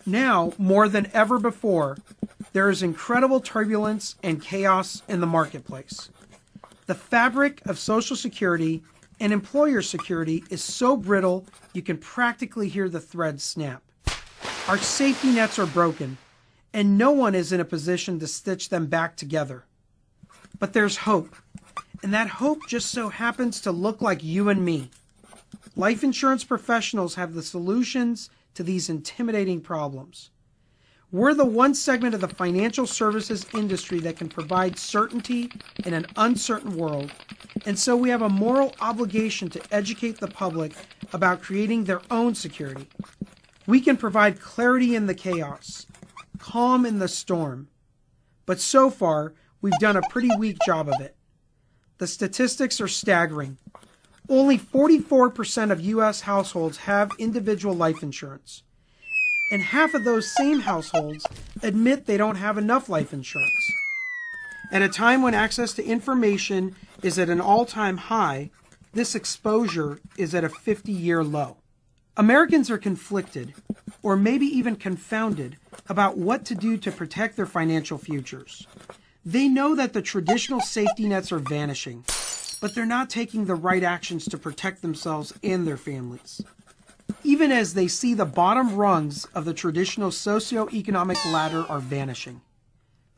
Now, more than ever before, there is incredible turbulence and chaos in the marketplace. The fabric of Social Security and employer security is so brittle you can practically hear the threads snap. Our safety nets are broken, and no one is in a position to stitch them back together. But there's hope, and that hope just so happens to look like you and me. Life insurance professionals have the solutions to these intimidating problems. We're the one segment of the financial services industry that can provide certainty in an uncertain world, and so we have a moral obligation to educate the public about creating their own security. We can provide clarity in the chaos, calm in the storm, but so far we've done a pretty weak job of it. The statistics are staggering. Only 44% of U.S. households have individual life insurance. And half of those same households admit they don't have enough life insurance. At a time when access to information is at an all-time high, this exposure is at a 50-year low. Americans are conflicted, or maybe even confounded, about what to do to protect their financial futures. They know that the traditional safety nets are vanishing, but they're not taking the right actions to protect themselves and their families. Even as they see the bottom rungs of the traditional socioeconomic ladder are vanishing.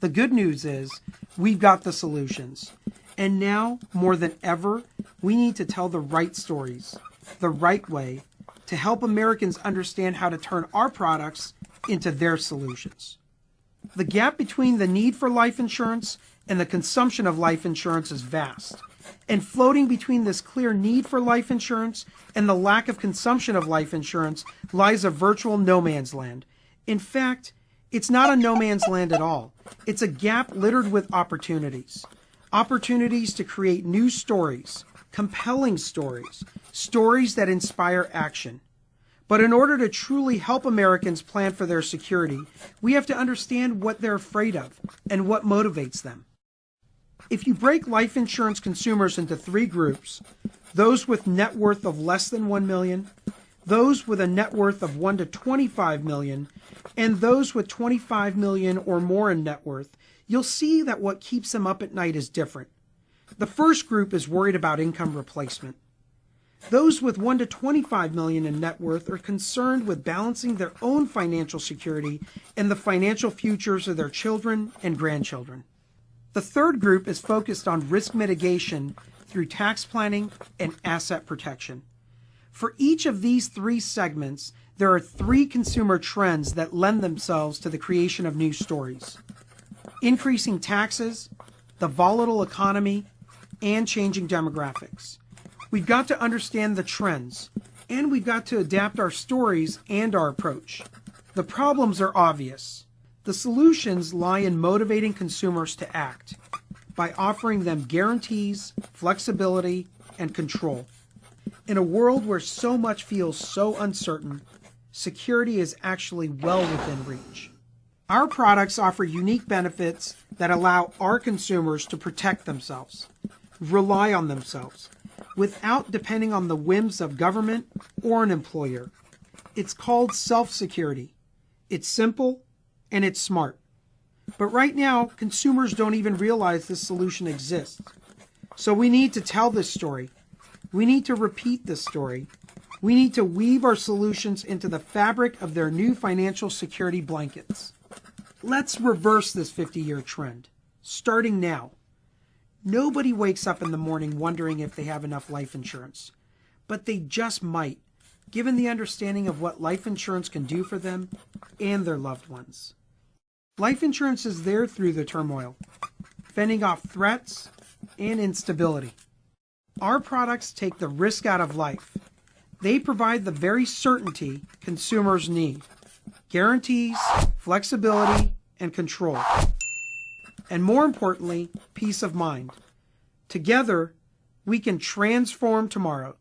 The good news is we've got the solutions. And now, more than ever, we need to tell the right stories, the right way, to help Americans understand how to turn our products into their solutions. The gap between the need for life insurance and the consumption of life insurance is vast. And floating between this clear need for life insurance and the lack of consumption of life insurance lies a virtual no man's land. In fact, it's not a no man's land at all. It's a gap littered with opportunities. Opportunities to create new stories, compelling stories, stories that inspire action. But in order to truly help Americans plan for their security, we have to understand what they're afraid of and what motivates them. If you break life insurance consumers into three groups, those with net worth of less than $1 million, those with a net worth of $1 to $25 million, and those with $25 million or more in net worth, you'll see that what keeps them up at night is different. The first group is worried about income replacement. Those with $1 to $25 million in net worth are concerned with balancing their own financial security and the financial futures of their children and grandchildren. The third group is focused on risk mitigation through tax planning and asset protection. For each of these three segments, there are three consumer trends that lend themselves to the creation of new stories: increasing taxes, the volatile economy, and changing demographics. We've got to understand the trends, and we've got to adapt our stories and our approach. The problems are obvious. The solutions lie in motivating consumers to act by offering them guarantees, flexibility, and control. In a world where so much feels so uncertain, security is actually well within reach. Our products offer unique benefits that allow our consumers to protect themselves, rely on themselves, without depending on the whims of government or an employer. It's called self-security. It's simple and it's smart. But right now, consumers don't even realize this solution exists. So we need to tell this story. We need to repeat this story. We need to weave our solutions into the fabric of their new financial security blankets. Let's reverse this 50-year trend, starting now. Nobody wakes up in the morning wondering if they have enough life insurance, but they just might, given the understanding of what life insurance can do for them and their loved ones. Life insurance is there through the turmoil, fending off threats and instability. Our products take the risk out of life. They provide the very certainty consumers need: guarantees, flexibility, and control. And more importantly, peace of mind. Together, we can transform tomorrow.